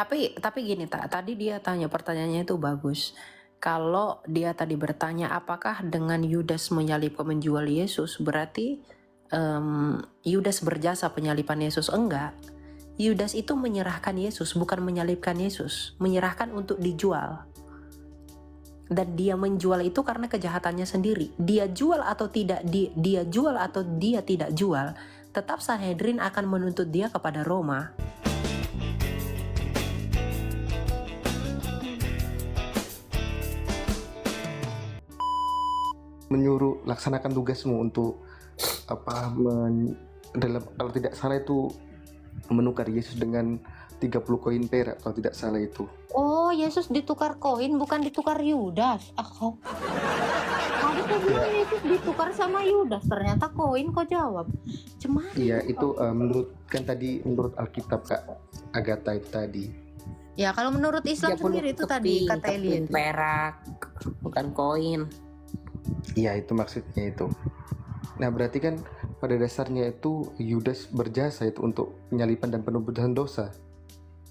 Tapi gini tadi dia tanya pertanyaannya itu bagus. Kalau dia tadi bertanya apakah dengan Yudas menyalibkan menjual Yesus berarti Yudas berjasa penyaliban Yesus? Enggak. Yudas itu menyerahkan Yesus, bukan menyalibkan Yesus. Menyerahkan untuk dijual. Dan dia menjual itu karena kejahatannya sendiri. Dia jual atau tidak, dia jual atau dia tidak jual, tetap Sanhedrin akan menuntut dia kepada Roma. Menyuruh laksanakan tugasmu untuk kalau tidak salah itu menukar Yesus dengan 30 koin perak kalau tidak salah itu. Oh, Yesus ditukar koin bukan ditukar Yudas. Tadi kau bilang Yesus ditukar sama Yudas, ternyata koin kau jawab. Cuman Iya, itu menurut Alkitab Kak Agatha itu tadi. ya kalau menurut Islam sendiri itu tadi kata Elia itu. Perak, bukan koin. Iya, itu maksudnya itu. Nah, berarti kan pada dasarnya itu Yudas berjasa itu untuk penyaliban dan penebusan dosa.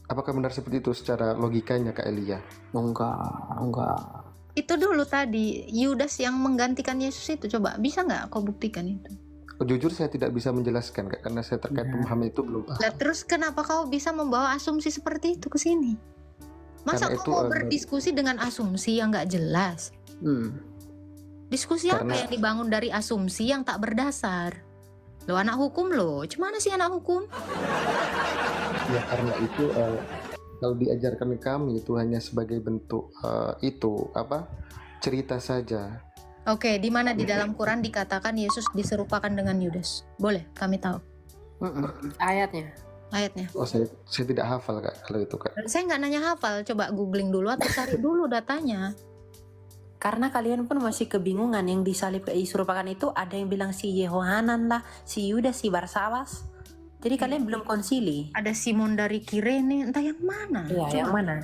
Apakah benar seperti itu secara logikanya Kak Elia? Enggak. Itu dulu tadi Yudas yang menggantikan Yesus itu, coba bisa nggak kau buktikan itu? Jujur saya tidak bisa menjelaskan Kak, karena saya terkait pemahaman itu belum paham. Nah, terus kenapa kau bisa membawa asumsi seperti itu ke sini? Masa Karena kau itu, mau berdiskusi dengan asumsi yang nggak jelas? Diskusi apa yang dibangun dari asumsi yang tak berdasar? Lo anak hukum lo, gimana sih anak hukum? Ya karena itu kalau diajarkan ke kami itu hanya sebagai bentuk cerita saja. Oke, di mana di dalam Quran dikatakan Yesus diserupakan dengan Yudas? Boleh kami tahu Ayatnya. ayatnya? saya tidak hafal Kak kalau itu Kak. Saya nggak nanya hafal, coba googling dulu atau cari dulu datanya. Karena kalian pun masih kebingungan, yang disalib diserupakan itu ada yang bilang si Yohanan lah, si Yudas, si Barsabas. Jadi kalian belum konsili. Ada Simon dari Kirene, entah yang mana? Iya, yang mana?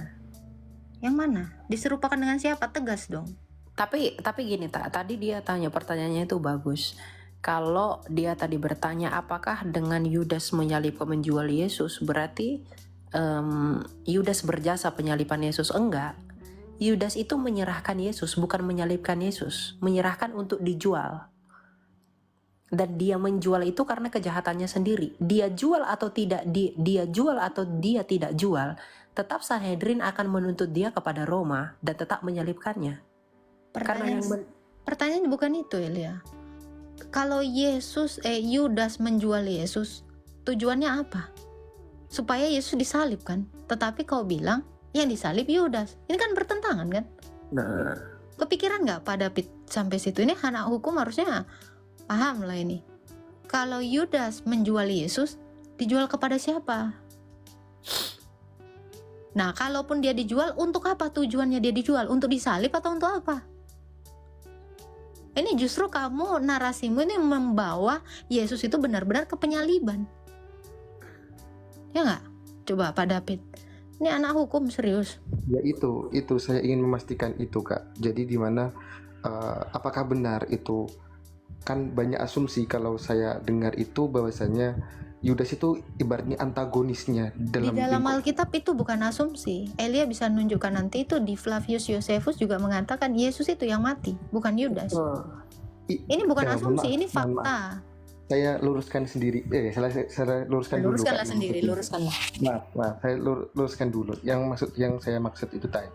Yang mana? Diserupakan dengan siapa? Tegas dong. Tapi gini tadi dia tanya pertanyaannya itu bagus. Kalau dia tadi bertanya apakah dengan Yudas menyalibkan menjual Yesus berarti Yudas berjasa penyaliban Yesus? Enggak. Yudas itu menyerahkan Yesus, bukan menyalibkan Yesus. Menyerahkan untuk dijual. Dan dia menjual itu karena kejahatannya sendiri. Dia jual atau tidak, dia jual atau dia tidak jual, tetap Sanhedrin akan menuntut dia kepada Roma dan tetap menyalibkannya. Pertanyaan bukan itu, Elia. Kalau Yudas menjual Yesus, tujuannya apa? Supaya Yesus disalib kan? Tetapi kau bilang yang disalib Yudas. Ini kan bertentangan kan? Nah, kepikiran nggak Pak David sampai situ? Ini anak hukum harusnya paham lah ini. Kalau Yudas menjual Yesus, dijual kepada siapa? Nah, kalaupun dia dijual, untuk apa tujuannya dia dijual? Untuk disalib atau untuk apa? Ini justru kamu, narasimu ini membawa Yesus itu benar-benar ke penyaliban. Ya nggak? Coba Pak David. Ini anak hukum serius. Ya itu saya ingin memastikan itu Kak. Jadi di mana apakah benar itu, kan banyak asumsi kalau saya dengar itu bahwasanya Yudas itu ibaratnya antagonisnya di dalam Alkitab. Itu bukan asumsi. Elia bisa nunjukkan nanti itu di Flavius Josephus juga mengatakan Yesus itu yang mati, bukan Yudas. Ini bukan asumsi, ini fakta. Saya luruskan sendiri. Saya luruskan dulu. Luruskanlah sendiri, luruskanlah. Maaf, saya luruskan dulu. Yang saya maksud itu tadi,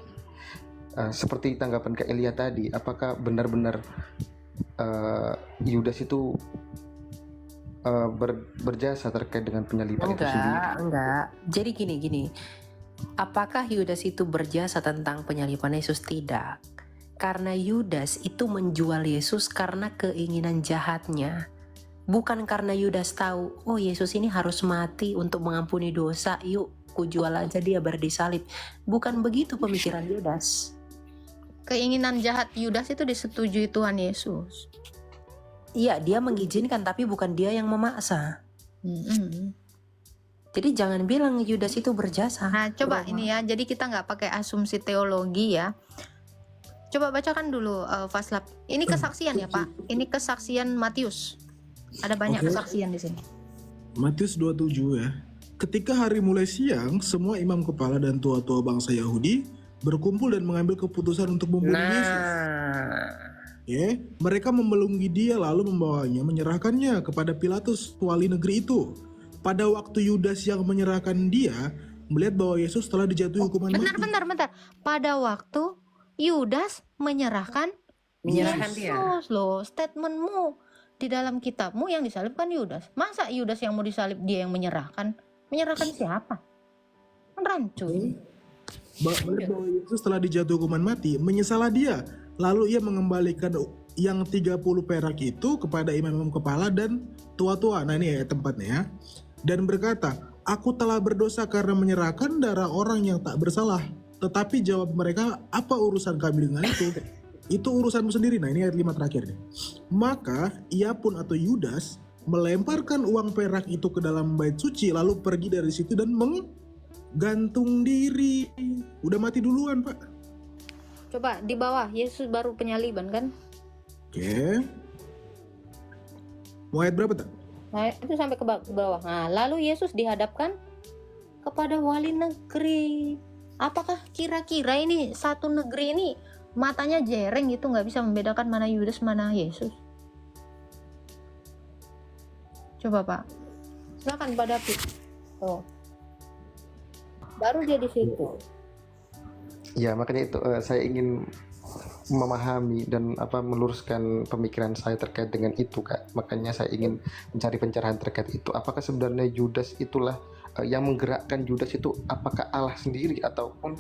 seperti tanggapan Kak Elia tadi, apakah benar-benar Yudas itu berjasa terkait dengan penyaliban itu sendiri? Enggak. Jadi gini. Apakah Yudas itu berjasa tentang penyaliban Yesus? Tidak. Karena Yudas itu menjual Yesus karena keinginan jahatnya. Bukan karena Yudas tahu, oh Yesus ini harus mati untuk mengampuni dosa, yuk ku jual aja dia berdisalib. Bukan begitu pemikiran Yudas. Keinginan jahat Yudas itu disetujui Tuhan Yesus. Iya, dia mengizinkan tapi bukan dia yang memaksa. Jadi jangan bilang Yudas itu berjasa. Nah, coba ini ya, jadi kita nggak pakai asumsi teologi ya. Coba bacakan dulu Faslab. Ini kesaksian ya Pak. Ini kesaksian Matius. Ada banyak kesaksian di sini. Matius 27 ya. ketika hari mulai siang, semua imam kepala dan tua-tua bangsa Yahudi berkumpul dan mengambil keputusan untuk membunuh Yesus. Nah, Ya, mereka memelungi dia lalu membawanya, menyerahkannya kepada Pilatus, wali negeri itu. Pada waktu Yudas yang menyerahkan dia melihat bahwa Yesus telah dijatuhi hukuman mati. Bentar. Pada waktu Yudas menyerahkan menyerahkan dia. Yesus loh, statementmu di dalam kitabmu yang disalibkan Yudas. Masa Yudas yang mau disalib dia yang menyerahkan? Menyerahkan siapa? Kan rancu. Melihat bahwa Yesus telah dijatuhi hukuman mati, menyesalah dia. Lalu ia mengembalikan yang 30 perak itu kepada imam-imam kepala dan tua-tua. Nah ini ya tempatnya ya. Dan berkata, aku telah berdosa karena menyerahkan darah orang yang tak bersalah. Tetapi jawab mereka, apa urusan kami dengan itu? Itu urusanmu sendiri. Nah ini ayat 5 terakhir nih. Maka ia pun atau Yudas melemparkan uang perak itu ke dalam bait suci lalu pergi dari situ dan menggantung diri. Udah mati duluan, Pak. Coba di bawah, Yesus baru penyaliban kan? Oke. Mau ayat berapa, Tak? Nah itu sampai ke bawah. Nah lalu Yesus dihadapkan kepada wali negeri. Apakah kira-kira ini satu negeri ini matanya jereng gitu, nggak bisa membedakan mana Yudas mana Yesus? Coba Pak, silakan Pak David. Oh, baru dia di situ. Ya makanya itu saya ingin memahami dan meluruskan pemikiran saya terkait dengan itu, Kak. Makanya saya ingin mencari pencerahan terkait itu. Apakah sebenarnya Yudas itulah yang menggerakkan Yudas itu? Apakah Allah sendiri ataupun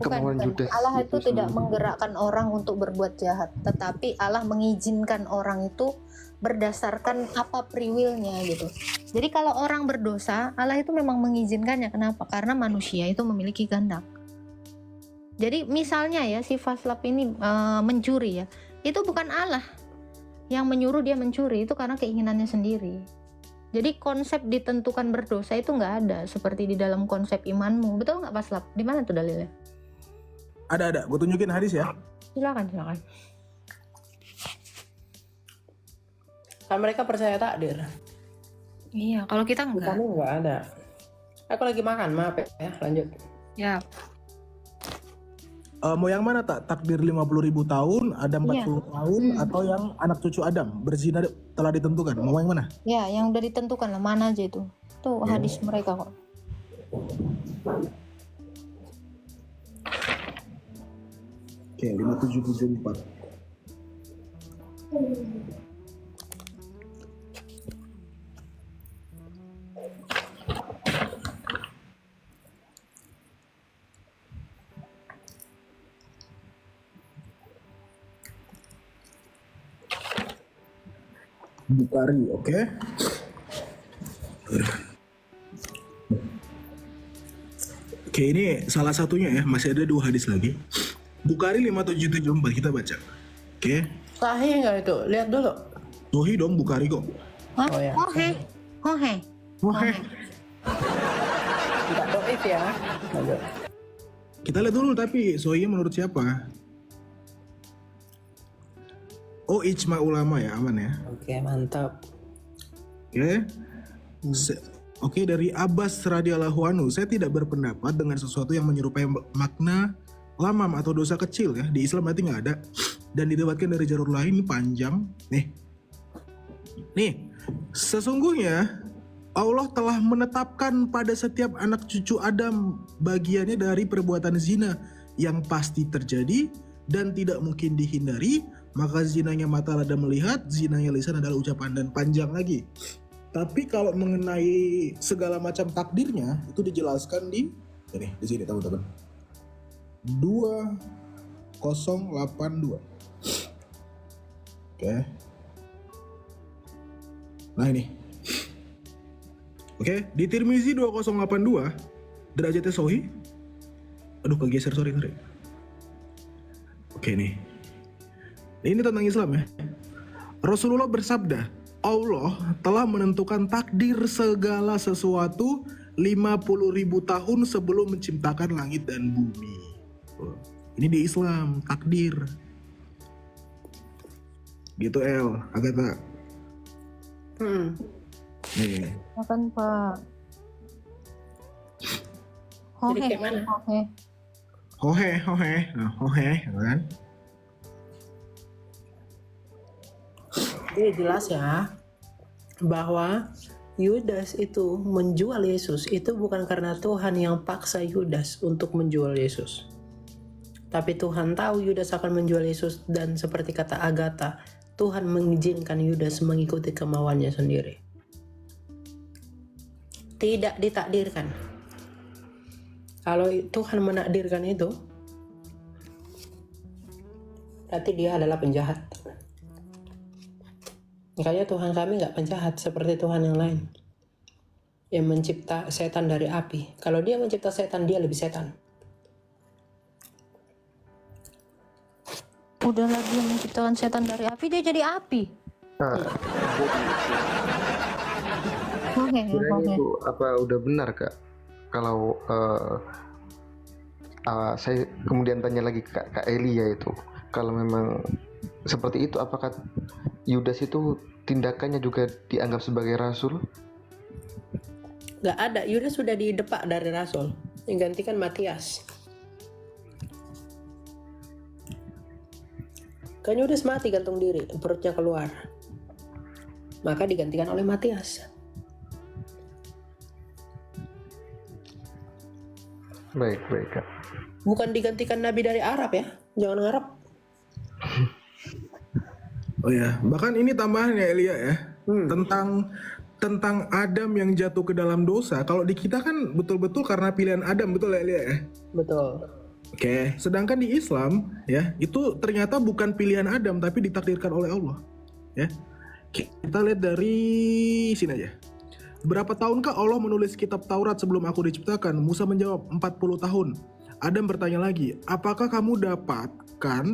kemauan Yudas? Allah itu tidak sendiri? menggerakkan orang untuk berbuat jahat, tetapi Allah mengizinkan orang itu berdasarkan apa free will-nya gitu. Jadi kalau orang berdosa, Allah itu memang mengizinkannya. Kenapa? Karena manusia itu memiliki kehendak. Jadi misalnya ya si Vaslap ini mencuri ya, itu bukan Allah yang menyuruh dia mencuri, itu karena keinginannya sendiri. Jadi konsep ditentukan berdosa itu nggak ada seperti di dalam konsep imanmu. Betul nggak Vaslap? Di mana tuh dalilnya? Ada. Gue tunjukin hadis ya. Silakan. Kan mereka percaya takdir. Iya, kalau kita enggak. Kami nggak ada. Aku lagi makan, maaf ya. Lanjut. Ya, Mau yang mana, Tak? Takdir 50.000 tahun, Adam 40 tahun, atau yang anak cucu Adam berzina telah ditentukan? Mau yang mana? ya yang udah ditentukan lah, mana aja itu. Tuh hadis mereka kok. Oke, 5774. Bukhari, oke. Oke, ini salah satunya ya, masih ada 2 hadis lagi. Bukhari 5774 kita baca. Oke. Sahih nggak itu? Lihat dulu. Sohi dong Bukhari kok. Hah? Oh ya. Ohe. Tidak doif ya. Lanjut. Kita lihat dulu tapi Sohinya menurut siapa? Oh, ijma ulama ya, aman ya. Oke, mantap. Oke. Oke, dari Abbas radhiyallahu anhu, saya tidak berpendapat dengan sesuatu yang menyerupai makna lamam atau dosa kecil ya. Di Islam berarti nggak ada. Dan didapatkan dari jalur lain panjang. Nih, sesungguhnya Allah telah menetapkan pada setiap anak cucu Adam bagiannya dari perbuatan zina yang pasti terjadi dan tidak mungkin dihindari. Maka zinanya mata ada melihat, zinanya lisan adalah ucapan, dan panjang lagi. Tapi kalau mengenai segala macam takdirnya itu dijelaskan di sini teman-teman. 2082. Oke. Nah ini. Oke, di Tirmizi 2082 derajatnya Sohi. Aduh kegeser, sorry. Oke nih. Ini tentang Islam ya. Rasulullah bersabda, Allah telah menentukan takdir segala sesuatu 50.000 tahun sebelum menciptakan langit dan bumi. Ini di Islam, takdir. Gitu Agatha. Nih. Makan Pak. Hohe, kayak mana? hohe. Hohe, kan? Jadi jelas ya bahwa Yudas itu menjual Yesus itu bukan karena Tuhan yang paksa Yudas untuk menjual Yesus. Tapi Tuhan tahu Yudas akan menjual Yesus, dan seperti kata Agatha, Tuhan mengizinkan Yudas mengikuti kemauannya sendiri. Tidak ditakdirkan. Kalau Tuhan menakdirkan itu, berarti dia adalah penjahat. Makanya Tuhan kami nggak penjahat seperti Tuhan yang lain yang mencipta setan dari api. Kalau dia mencipta setan, dia lebih setan. Udahlah, dia menciptakan setan dari api, dia jadi api. Nah, Hohe. sebenarnya itu apa udah benar Kak? Kalau saya kemudian tanya lagi ke Kak Elia itu, kalau memang seperti itu, apakah Yudas itu tindakannya juga dianggap sebagai rasul? Nggak ada, Yudas sudah didepak dari rasul, yang gantikan Matias. Kan Yudas mati gantung diri, perutnya keluar, maka digantikan oleh Matias. Baik Kak. Bukan digantikan nabi dari Arab ya, jangan ngarep. Oh ya, bahkan ini tambahan ya Elia ya. Hmm. Tentang Adam yang jatuh ke dalam dosa. Kalau di kita kan betul-betul karena pilihan Adam, betul ya Elia ya? Betul. Oke, sedangkan di Islam ya, itu ternyata bukan pilihan Adam tapi ditakdirkan oleh Allah. Ya. Kita lihat dari sini aja. Berapa tahunkah Allah menulis kitab Taurat sebelum aku diciptakan? Musa menjawab, 40 tahun. Adam bertanya lagi, apakah kamu dapatkan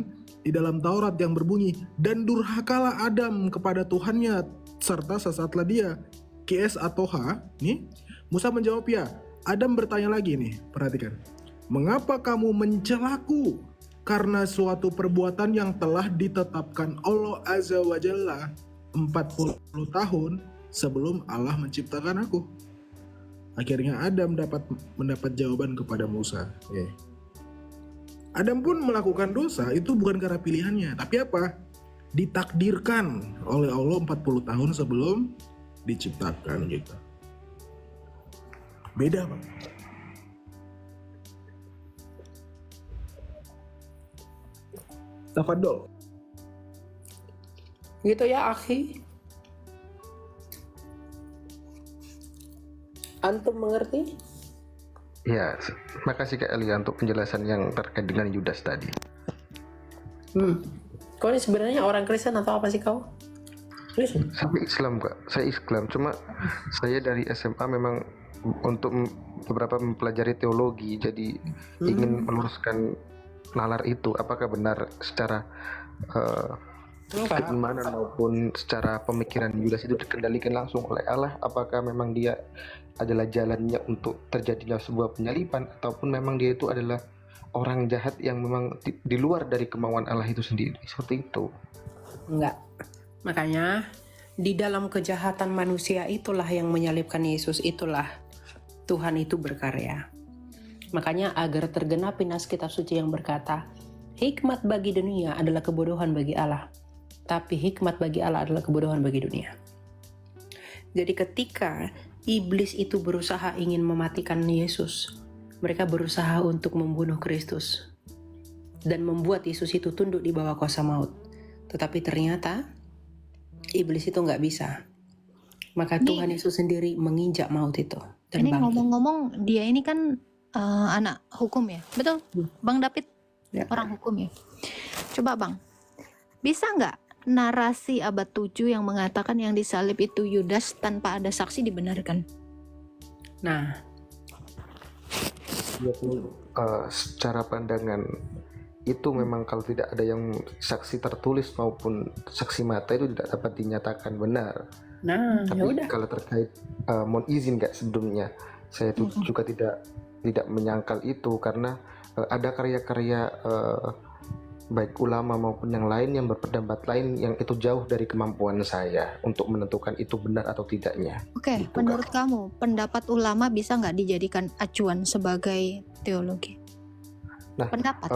di dalam Taurat yang berbunyi, dan durhakalah Adam kepada Tuhannya serta sesatlah dia, KS atau H? Nih, Musa menjawab ya. Adam bertanya lagi nih, perhatikan. Mengapa kamu mencelaku? Karena suatu perbuatan yang telah ditetapkan Allah Azza wa Jalla 40 tahun sebelum Allah menciptakan aku. Akhirnya Adam mendapat jawaban kepada Musa. Adam pun melakukan dosa itu bukan karena pilihannya, tapi apa? Ditakdirkan oleh Allah 40 tahun sebelum diciptakan gitu. Beda, Bang. Tafadol. Gitu ya, akhi. Antum mengerti? Ya, makasih Kak Elia untuk penjelasan yang terkait dengan Yudas tadi. Kau ini sebenarnya orang Kristen atau apa sih kau? Kristen? Saya Islam Kak, saya Islam. Cuma saya dari SMA memang untuk beberapa mempelajari teologi, jadi ingin meluruskan nalar itu. Apakah benar secara keimanan maupun secara pemikiran Yudas itu dikendalikan langsung oleh Allah? Apakah memang dia adalah jalannya untuk terjadinya sebuah penyalipan, ataupun memang dia itu adalah orang jahat yang memang di luar dari kemauan Allah itu sendiri? Seperti itu. Enggak. Makanya di dalam kejahatan manusia itulah yang menyalibkan Yesus, itulah Tuhan itu berkarya. Makanya agar tergenapi nas kitab suci yang berkata, hikmat bagi dunia adalah kebodohan bagi Allah, tapi hikmat bagi Allah adalah kebodohan bagi dunia. Jadi ketika iblis itu berusaha ingin mematikan Yesus, mereka berusaha untuk membunuh Kristus dan membuat Yesus itu tunduk di bawah kuasa maut. Tetapi ternyata iblis itu nggak bisa. Maka Tuhan Yesus sendiri menginjak maut itu dan Ini bangkit. ngomong-ngomong, dia ini kan anak hukum ya, betul? Bang David Ya. orang hukum ya. Coba Bang, bisa nggak narasi abad 7 yang mengatakan yang disalib itu Yudas tanpa ada saksi dibenarkan? Nah, Secara pandangan itu memang kalau tidak ada yang saksi tertulis maupun saksi mata itu tidak dapat dinyatakan benar. ya Tapi udah. kalau terkait mohon izin nggak sebelumnya, saya itu juga tidak menyangkal itu, karena ada karya-karya baik ulama maupun yang lain yang berpendapat lain yang itu jauh dari kemampuan saya untuk menentukan itu benar atau tidaknya. Oke, Gitu, menurut kamu pendapat ulama bisa nggak dijadikan acuan sebagai teologi? Nah, Pendapat.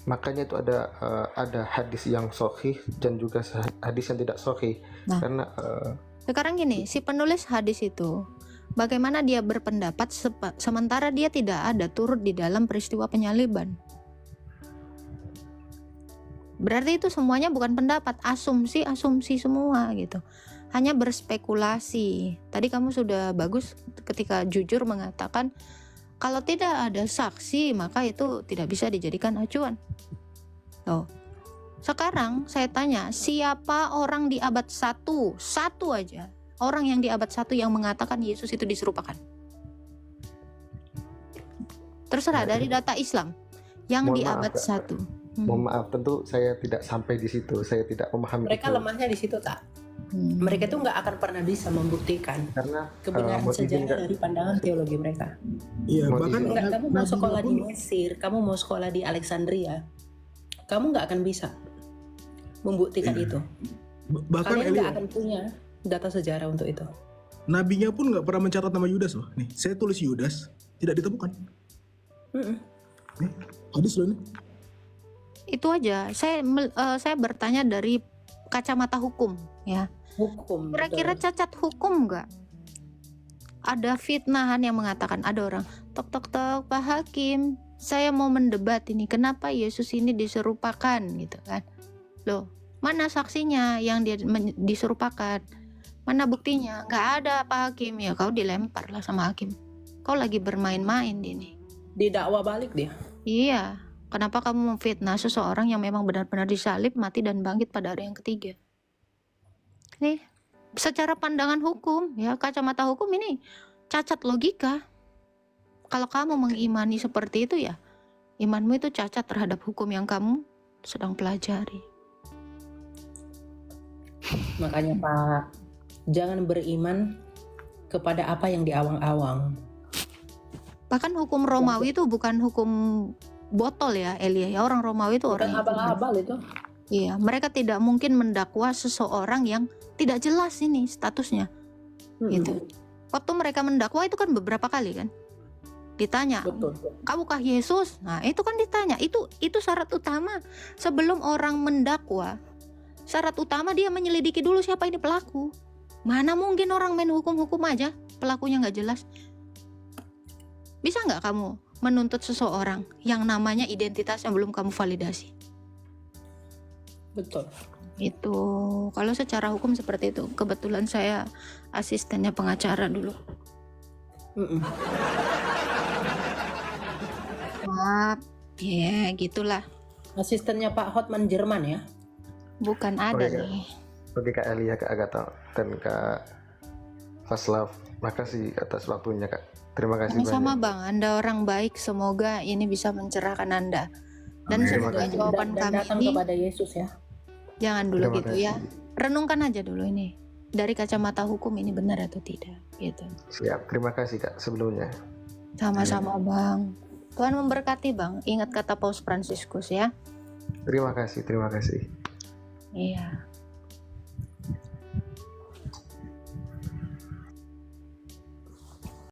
makanya itu ada hadis yang sahih dan juga hadis yang tidak sahih. Nah. Karena Sekarang gini, si penulis hadis itu bagaimana dia berpendapat sementara dia tidak ada turut di dalam peristiwa penyaliban? Berarti itu semuanya bukan pendapat, asumsi semua gitu. Hanya berspekulasi. Tadi kamu sudah bagus ketika jujur mengatakan kalau tidak ada saksi maka itu tidak bisa dijadikan acuan. Tuh. Sekarang saya tanya, siapa orang di abad 1? Satu aja. Orang yang di abad 1 yang mengatakan Yesus itu diserupakan. Terserah dari data Islam yang Mohon di maaf, abad Kak. 1. mohon maaf, tentu saya tidak sampai di situ. Saya tidak memahami Mereka itu. lemahnya di situ, tak. Mereka tuh nggak akan pernah bisa membuktikan Karena kebenaran mau izin sejarah nggak? dari pandangan teologi mereka. Iya, Mau bahkan izin. Enggak, kamu mau Nabi sekolah di pun- Mesir, kamu mau sekolah di Alexandria, kamu nggak akan bisa membuktikan itu. bahkan Kalian nggak Elia, akan punya data sejarah untuk itu. nabinya pun nggak pernah mencatat nama Yudas loh. Nih, saya tulis Yudas, tidak ditemukan. Mm-mm. Hadis loh ini. Itu aja. Saya bertanya dari kacamata hukum ya. Hukum. Kira-kira betul. cacat hukum nggak? Ada fitnahan yang mengatakan, ada orang tok tok tok Pak Hakim, saya mau mendebat ini, kenapa Yesus ini diserupakan gitu kan? Loh, mana saksinya yang dia diserupakan? Mana buktinya? Nggak ada Pak Hakim. Ya kau dilempar lah sama hakim. Kau lagi bermain-main ini. Didakwa balik dia. Iya. Kenapa kamu memfitnah seseorang yang memang benar-benar disalib, mati dan bangkit pada hari yang ketiga? Nih, secara pandangan hukum, ya kacamata hukum ini cacat logika. Kalau kamu mengimani seperti itu ya, imanmu itu cacat terhadap hukum yang kamu sedang pelajari. Makanya Pak, jangan beriman kepada apa yang diawang-awang. Bahkan hukum Romawi itu bukan hukum botol ya, Elia. Ya, orang Romawi itu Bukan orang yang abal-abal itu. iya, mereka tidak mungkin mendakwa seseorang yang tidak jelas ini statusnya. Gitu. Waktu mereka mendakwa itu kan beberapa kali kan ditanya, Betul. kamukah Yesus? Nah itu kan ditanya, itu syarat utama sebelum orang mendakwa. Syarat utama dia menyelidiki dulu siapa ini pelaku. Mana mungkin orang main hukum-hukum aja pelakunya nggak jelas. Bisa nggak kamu menuntut seseorang yang namanya identitasnya belum kamu validasi? Betul. Itu kalau secara hukum seperti itu. Kebetulan saya asistennya pengacara dulu. Mm-mm. Maaf, ya gitulah. Asistennya Pak Hotman Jerman ya. Bukan ada iya. nih. Oke Kak Elia, Kak Agatha, dan Kak Vaslav, makasih atas waktunya Kak. Terima kasih Sama-sama banyak. Bang, Anda orang baik. Semoga ini bisa mencerahkan Anda. Dan Amin. semoga Terima kasih. jawaban Dan kami datang ini kepada Yesus ya. jangan dulu Terima gitu kasih. ya. Renungkan aja dulu ini. Dari kacamata hukum ini benar atau tidak gitu. Siap, terima kasih Kak sebelumnya. Sama-sama Bang. Tuhan memberkati Bang. Ingat kata Paus Fransiskus ya. Terima kasih, terima kasih. Iya.